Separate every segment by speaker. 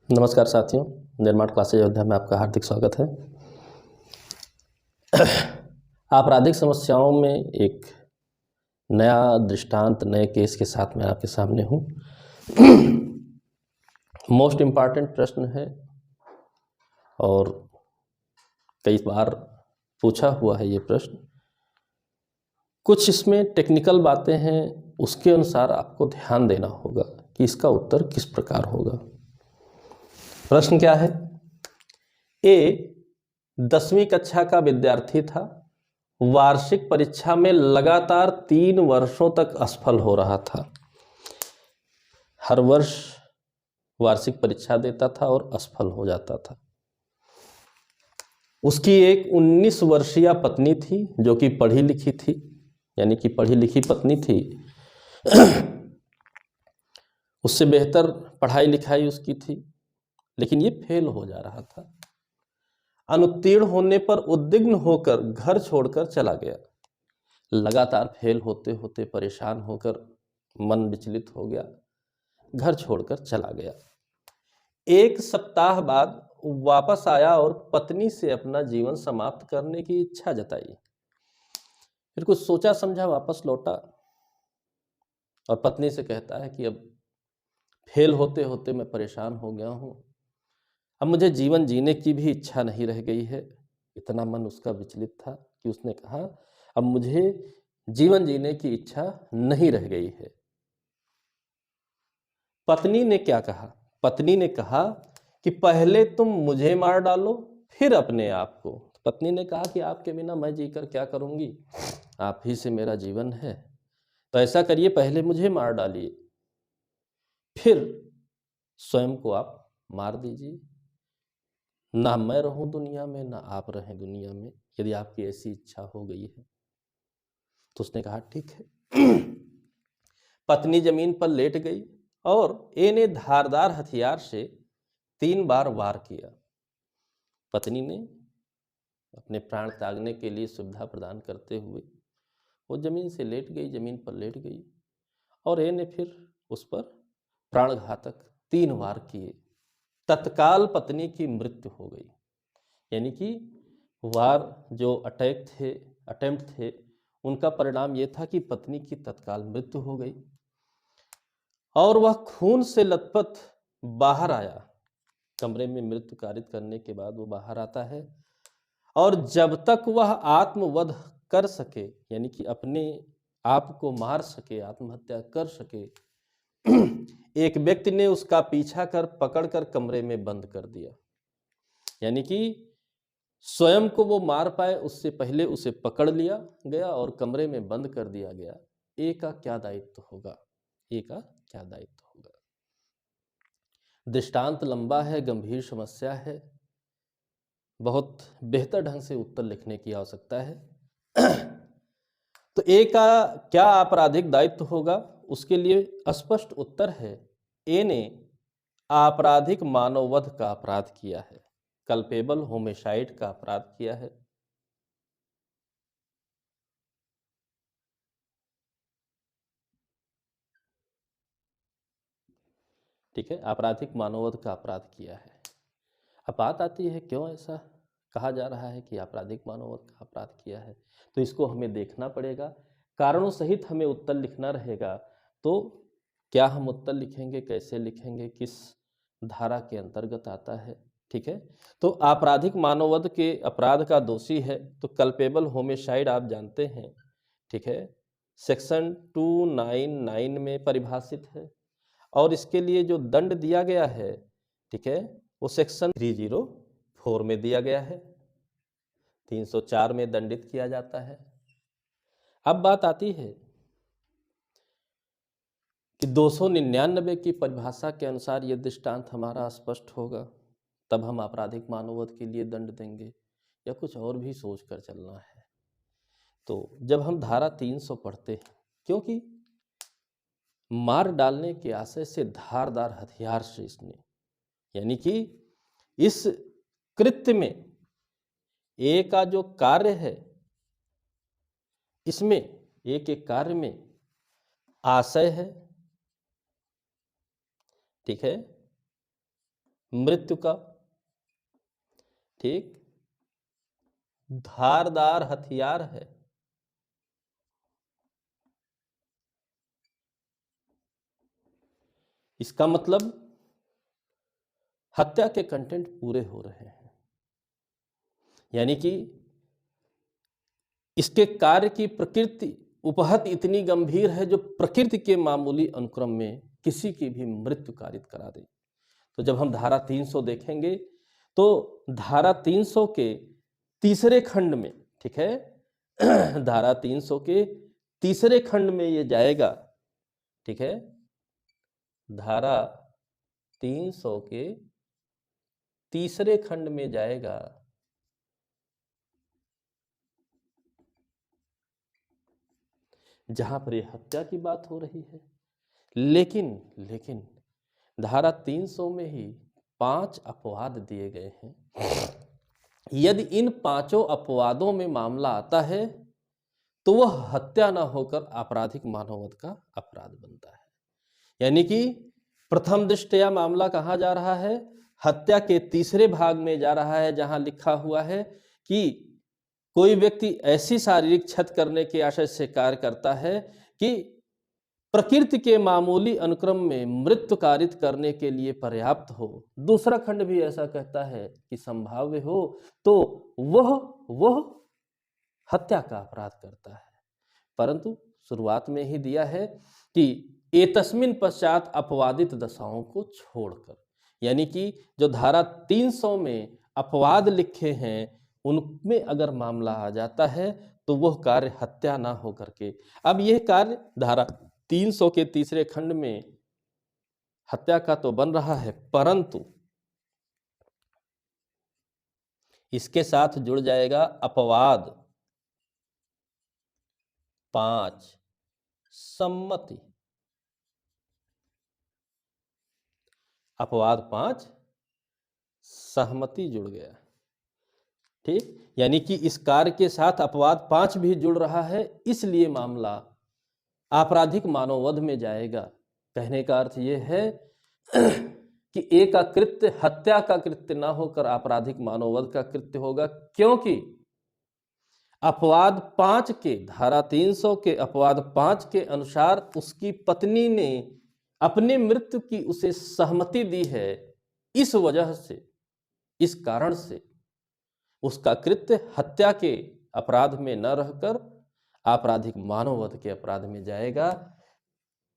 Speaker 1: नमस्कार साथियों, निर्माण क्लासेज अयोध्या में आपका हार्दिक स्वागत है। आपराधिक समस्याओं में एक नया दृष्टांत, नए केस के साथ मैं आपके सामने हूँ। मोस्ट इम्पॉर्टेंट प्रश्न है और कई बार पूछा हुआ है ये प्रश्न। कुछ इसमें टेक्निकल बातें हैं, उसके अनुसार आपको ध्यान देना होगा कि इसका उत्तर किस प्रकार होगा। प्रश्न क्या है? ए 10वीं कक्षा का विद्यार्थी था। वार्षिक परीक्षा में लगातार 3 वर्षों तक असफल हो रहा था। हर वर्ष वार्षिक परीक्षा देता था और असफल हो जाता था। उसकी एक 19 वर्षीय पत्नी थी जो कि पढ़ी लिखी थी, यानी कि पढ़ी लिखी पत्नी थी। उससे बेहतर पढ़ाई लिखाई उसकी थी, लेकिन ये फेल हो जा रहा था। अनुत्तीर्ण होने पर उद्विग्न होकर घर छोड़कर चला गया। लगातार फेल होते होते परेशान होकर मन विचलित हो गया, घर छोड़कर चला गया। 1 सप्ताह बाद वापस आया और पत्नी से अपना जीवन समाप्त करने की इच्छा जताई। फिर कुछ सोचा समझा वापस लौटा और पत्नी से कहता है कि अब फेल होते होते मैं परेशान हो गया हूँ, अब मुझे जीवन जीने की भी इच्छा नहीं रह गई है। इतना मन उसका विचलित था कि उसने कहा अब मुझे जीवन जीने की इच्छा नहीं रह गई है। पत्नी ने क्या कहा? पत्नी ने कहा कि पहले तुम मुझे मार डालो, फिर अपने आप को। पत्नी ने कहा कि आपके बिना मैं जीकर क्या करूंगी, आप ही से मेरा जीवन है, तो ऐसा करिए पहले मुझे मार डालिए, फिर स्वयं को आप मार दीजिए। ना मैं रहूं दुनिया में, ना आप रहें दुनिया में, यदि आपकी ऐसी इच्छा हो गई है। तो उसने कहा ठीक है। पत्नी जमीन पर लेट गई और ए ने धारदार हथियार से 3 बार वार किया। पत्नी ने अपने प्राण त्यागने के लिए सुविधा प्रदान करते हुए वो जमीन से लेट गई, जमीन पर लेट गई और ए ने फिर उस पर प्राणघातक 3 वार किए। तत्काल पत्नी की मृत्यु हो गई। यानी कि वार जो अटेम्प्ट थे उनका परिणाम यह था कि पत्नी की तत्काल मृत्यु हो गई और वह खून से लथपथ बाहर आया। कमरे में मृत्यु कारित करने के बाद वो बाहर आता है और जब तक वह आत्मवध कर सके, यानी कि अपने आप को मार सके, आत्महत्या कर सके, एक व्यक्ति ने उसका पीछा कर पकड़कर कमरे में बंद कर दिया। यानी कि स्वयं को वो मार पाए उससे पहले उसे पकड़ लिया गया और कमरे में बंद कर दिया गया। ए का क्या दायित्व होगा? ए का क्या दायित्व होगा? दृष्टांत लंबा है, गंभीर समस्या है, बहुत बेहतर ढंग से उत्तर लिखने की आवश्यकता है। तो ए का क्या आपराधिक दायित्व होगा? उसके लिए स्पष्ट उत्तर है, ए ने आपराधिक मानववध का अपराध किया है, कल्पेबल होमिसाइड का अपराध किया है। ठीक है, आपराधिक मानववध का अपराध किया है। अब बात आती है क्यों ऐसा कहा जा रहा है कि आपराधिक मानववध का अपराध किया है, तो इसको हमें देखना पड़ेगा, कारणों सहित हमें उत्तर लिखना रहेगा। तो क्या हम उत्तर लिखेंगे, कैसे लिखेंगे, किस धारा के अंतर्गत आता है? ठीक है, तो आपराधिक मानववध के अपराध का दोषी है तो कल्पेबल होमिसाइड आप जानते हैं, ठीक है, सेक्शन 299 में परिभाषित है और इसके लिए जो दंड दिया गया है, ठीक है, वो सेक्शन 304 में दिया गया है, 304 में दंडित किया जाता है। अब बात आती है कि 299 की परिभाषा के अनुसार ये दृष्टांत हमारा स्पष्ट होगा, तब हम आपराधिक मानववध के लिए दंड देंगे या कुछ और भी सोच कर चलना है। तो जब हम धारा 300 पढ़ते हैं, क्योंकि मार डालने के आशय से धारदार हथियार से इसने, यानी कि इस कृत्य में ए का जो कार्य है, इसमें ए के कार्य में आशय है, ठीक है, मृत्यु का, ठीक, धारदार हथियार है। इसका मतलब हत्या के कंटेंट पूरे हो रहे हैं, यानी कि इसके कार्य की प्रकृति उपहत इतनी गंभीर है जो प्रकृति के मामूली अनुक्रम में किसी की भी मृत्यु कारित करा दे। तो जब हम धारा 300 देखेंगे तो धारा 300 के तीसरे खंड में, ठीक है, धारा 300 के तीसरे खंड में ये जाएगा, ठीक है, धारा 300 के तीसरे खंड में जाएगा, जहां पर ये हत्या की बात हो रही है। लेकिन धारा 300 में ही 5 अपवाद दिए गए हैं। यदि इन 5 अपवादों में मामला आता है तो वह हत्या ना होकर आपराधिक मानववध का अपराध बनता है। यानी कि प्रथम दृष्टया मामला कहाँ जा रहा है? हत्या के तीसरे भाग में जा रहा है, जहां लिखा हुआ है कि कोई व्यक्ति ऐसी शारीरिक क्षति करने के आशय से कार्य करता है कि प्रकृति के मामूली अनुक्रम में मृत्यु कारित करने के लिए पर्याप्त हो। दूसरा खंड भी ऐसा कहता है कि संभाव्य हो, तो वह हत्या का अपराध करता है। परंतु शुरुआत में ही दिया है कि एतस्मिन पश्चात अपवादित दशाओं को छोड़कर, यानी कि जो धारा 300 में अपवाद लिखे हैं उनमें अगर मामला आ जाता है तो वह कार्य हत्या ना हो करके, अब यह कार्य धारा 300 के तीसरे खंड में हत्या का तो बन रहा है, परंतु इसके साथ जुड़ जाएगा अपवाद 5 सम्मति। अपवाद 5 सहमति जुड़ गया, ठीक, यानी कि इस कार्य के साथ अपवाद 5 भी जुड़ रहा है, इसलिए मामला आपराधिक मानववध में जाएगा। कहने का अर्थ यह है कि एक का कृत्य हत्या का कृत्य ना होकर आपराधिक मानववध का कृत्य होगा, क्योंकि अपवाद 5 के, धारा 300 के अपवाद 5 के अनुसार उसकी पत्नी ने अपने मृत्यु की उसे सहमति दी है। इस वजह से, इस कारण से उसका कृत्य हत्या के अपराध में न रहकर आपराधिक मानववध के अपराध में जाएगा।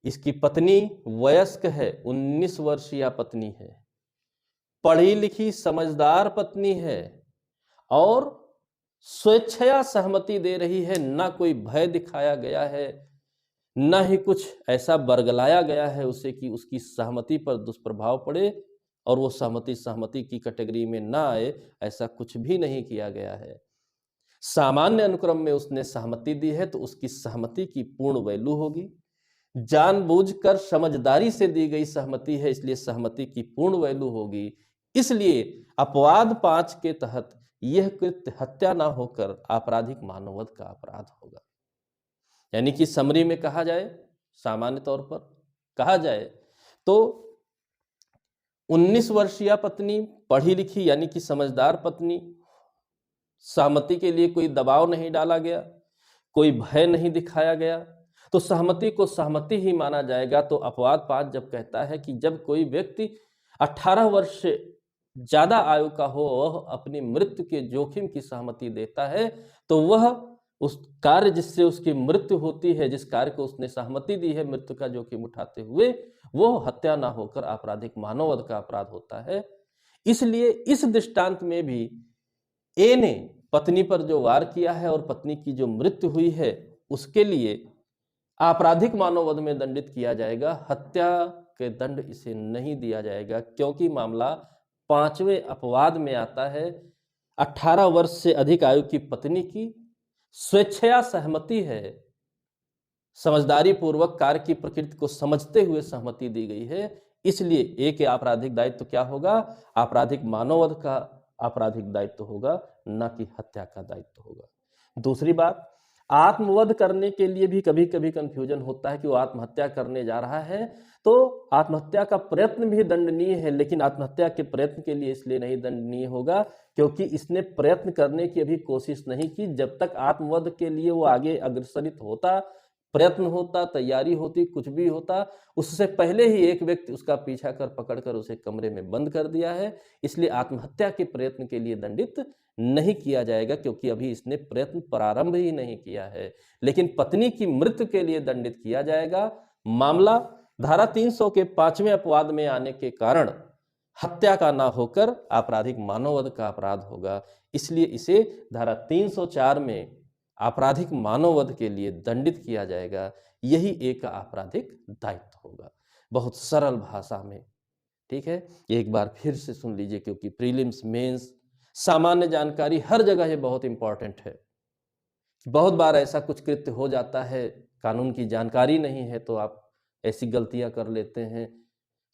Speaker 1: इसकी पत्नी वयस्क है, 19 वर्षीय पत्नी है, पढ़ी लिखी समझदार पत्नी है और स्वेच्छया सहमति दे रही है। ना कोई भय दिखाया गया है, ना ही कुछ ऐसा बरगलाया गया है उसे कि उसकी सहमति पर दुष्प्रभाव पड़े और वो सहमति की कैटेगरी में ना आए, ऐसा कुछ भी नहीं किया गया है। सामान्य अनुक्रम में उसने सहमति दी है तो उसकी सहमति की पूर्ण वैल्यू होगी। जानबूझकर समझदारी से दी गई सहमति है, इसलिए सहमति की पूर्ण वैल्यू होगी। इसलिए अपवाद 5 के तहत यह कृत्य हत्या ना होकर आपराधिक मानववध का अपराध होगा। यानी कि समरी में कहा जाए, सामान्य तौर पर कहा जाए तो 19 वर्षीय पत्नी, पढ़ी लिखी यानी कि समझदार पत्नी, सहमति के लिए कोई दबाव नहीं डाला गया, कोई भय नहीं दिखाया गया, तो सहमति को सहमति ही माना जाएगा। तो अपवाद 5 जब कहता है कि जब कोई व्यक्ति 18 वर्ष से ज्यादा आयु का हो, वह अपनी मृत्यु के जोखिम की सहमति देता है, तो वह उस कार्य जिससे उसकी मृत्यु होती है, जिस कार्य को उसने सहमति दी है मृत्यु का जोखिम उठाते हुए, वो हत्या ना होकर आपराधिक मानववध का अपराध होता है। इसलिए इस दृष्टांत में भी ए ने पत्नी पर जो वार किया है और पत्नी की जो मृत्यु हुई है उसके लिए आपराधिक मानववध में दंडित किया जाएगा, हत्या के दंड इसे नहीं दिया जाएगा, क्योंकि मामला 5वें अपवाद में आता है। 18 वर्ष से अधिक आयु की पत्नी की स्वेच्छया सहमति है, समझदारी पूर्वक कार्य की प्रकृति को समझते हुए सहमति दी गई है, इसलिए ए के आपराधिक दायित्व क्या होगा? आपराधिक मानववध का आपराधिक दायित्व होगा, न कि हत्या का दायित्व होगा। दूसरी बात, आत्मवध करने के लिए भी कभी कभी कंफ्यूजन होता है कि वो आत्महत्या करने जा रहा है, तो आत्महत्या का प्रयत्न भी दंडनीय है, लेकिन आत्महत्या के प्रयत्न के लिए इसलिए नहीं दंडनीय होगा क्योंकि इसने प्रयत्न करने की अभी कोशिश नहीं की। जब तक आत्मवध के लिए वो आगे अग्रसरित होता, प्रयत्न होता, तैयारी होती, कुछ भी होता, उससे पहले ही एक व्यक्ति उसका पीछा कर पकड़कर उसे कमरे में बंद कर दिया है। इसलिए आत्महत्या के प्रयत्न के लिए दंडित नहीं किया जाएगा क्योंकि अभी इसने प्रयत्न प्रारंभ ही नहीं किया है। लेकिन पत्नी की मृत्यु के लिए दंडित किया जाएगा। मामला धारा 300 के 5वें अपवाद में आने के कारण हत्या का ना होकर आपराधिक मानववध का अपराध होगा। इसलिए इसे धारा 304 में आपराधिक मानववध के लिए दंडित किया जाएगा। यही एक आपराधिक दायित्व होगा, बहुत सरल भाषा में। ठीक है, एक बार फिर से सुन लीजिए क्योंकि प्रीलिम्स, मेंस, सामान्य जानकारी हर जगह ये बहुत इंपॉर्टेंट है। बहुत बार ऐसा कुछ कृत्य हो जाता है, कानून की जानकारी नहीं है तो आप ऐसी गलतियां कर लेते हैं।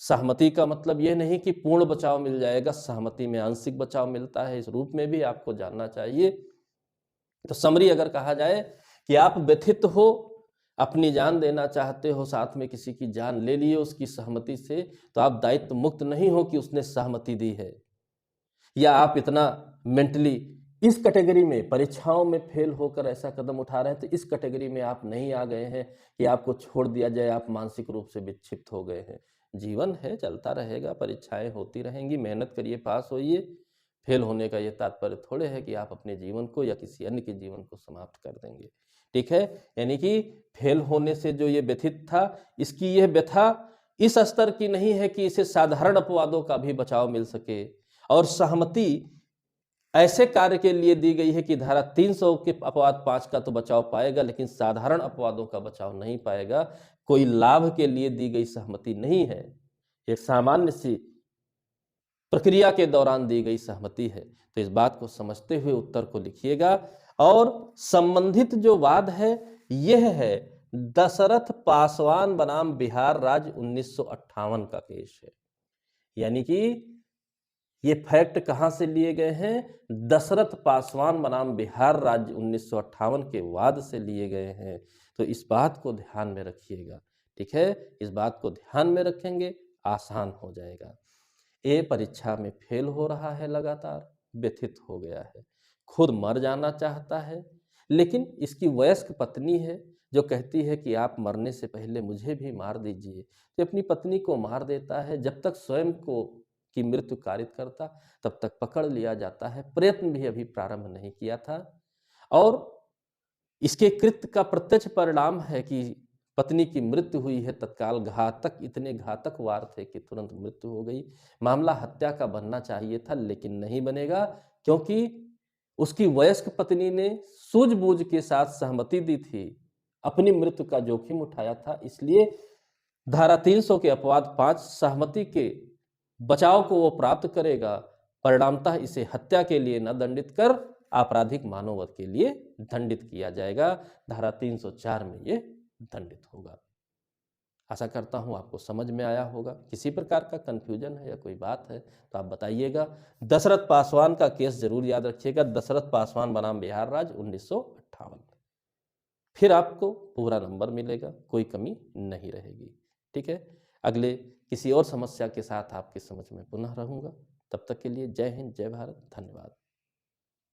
Speaker 1: सहमति का मतलब यह नहीं कि पूर्ण बचाव मिल जाएगा, सहमति में आंशिक बचाव मिलता है, इस रूप में भी आपको जानना चाहिए। तो समरी अगर कहा जाए कि आप व्यथित हो, अपनी जान देना चाहते हो, साथ में किसी की जान ले लिए उसकी सहमति से, तो आप दायित्व मुक्त नहीं हो कि उसने सहमति दी है, या आप इतना मेंटली इस कैटेगरी में परीक्षाओं में फेल होकर ऐसा कदम उठा रहे हैं, तो इस कैटेगरी में आप नहीं आ गए हैं कि आपको छोड़ दिया जाए, आप मानसिक रूप से विक्षिप्त हो गए हैं। जीवन है, चलता रहेगा, परीक्षाएं होती रहेंगी, मेहनत करिए, पास होइए। फेल होने का ये तात्पर्य थोड़े है कि आप अपने जीवन को या किसी अन्य के जीवन को समाप्त कर देंगे। ठीक है, यानी कि फेल होने से जो ये व्यथित था, इसकी यह व्यथा इस स्तर की नहीं है कि इसे साधारण अपवादों का भी बचाव मिल सके। और सहमति ऐसे कार्य के लिए दी गई है कि धारा 300 के अपवाद 5 का तो बचाव पाएगा, लेकिन साधारण अपवादों का बचाव नहीं पाएगा। कोई लाभ के लिए दी गई सहमति नहीं है, एक सामान्य सी प्रक्रिया के दौरान दी गई सहमति है। तो इस बात को समझते हुए उत्तर को लिखिएगा। और संबंधित जो वाद है यह है दशरथ पासवान बनाम बिहार राज्य 1958 का केस है। यानी कि ये फैक्ट कहां से लिए गए हैं? दशरथ पासवान बनाम बिहार राज्य 1958 के वाद से लिए गए हैं। तो इस बात को ध्यान में रखिएगा। ठीक है, इस बात को ध्यान में रखेंगे, आसान हो जाएगा। ए परीक्षा में फेल हो रहा है, लगातार व्यथित हो गया है, खुद मर जाना चाहता है, लेकिन इसकी वयस्क पत्नी है जो कहती है कि आप मरने से पहले मुझे भी मार दीजिए। तो अपनी पत्नी को मार देता है। जब तक स्वयं को की मृत्यु कारित करता तब तक पकड़ लिया जाता है। प्रयत्न भी अभी प्रारंभ नहीं किया था। और इसके कृत्य का प्रत्यक्ष परिणाम है कि पत्नी की मृत्यु हुई है। तत्काल घातक, इतने घातक वार थे कि तुरंत मृत्यु हो गई। मामला हत्या का बनना चाहिए था, लेकिन नहीं बनेगा क्योंकि उसकी वयस्क पत्नी ने सूझबूझ के साथ सहमति दी थी, अपनी मृत्यु का जोखिम उठाया था। इसलिए धारा 300 के अपवाद 5 सहमति के बचाव को वो प्राप्त करेगा। परिणामतः इसे हत्या के लिए न दंडित कर आपराधिक मानववध के लिए दंडित किया जाएगा। धारा 304 में ये दंडित होगा। आशा करता हूं आपको समझ में आया होगा। किसी प्रकार का कंफ्यूजन है या कोई बात है तो आप बताइएगा। दशरथ पासवान का केस जरूर याद रखिएगा, दशरथ पासवान बनाम बिहार राज्य 1958। फिर आपको पूरा नंबर मिलेगा, कोई कमी नहीं रहेगी। ठीक है, अगले किसी और समस्या के साथ आपकी समझ में पुनः रहूंगा। तब तक के लिए जय हिंद, जय भारत, धन्यवाद।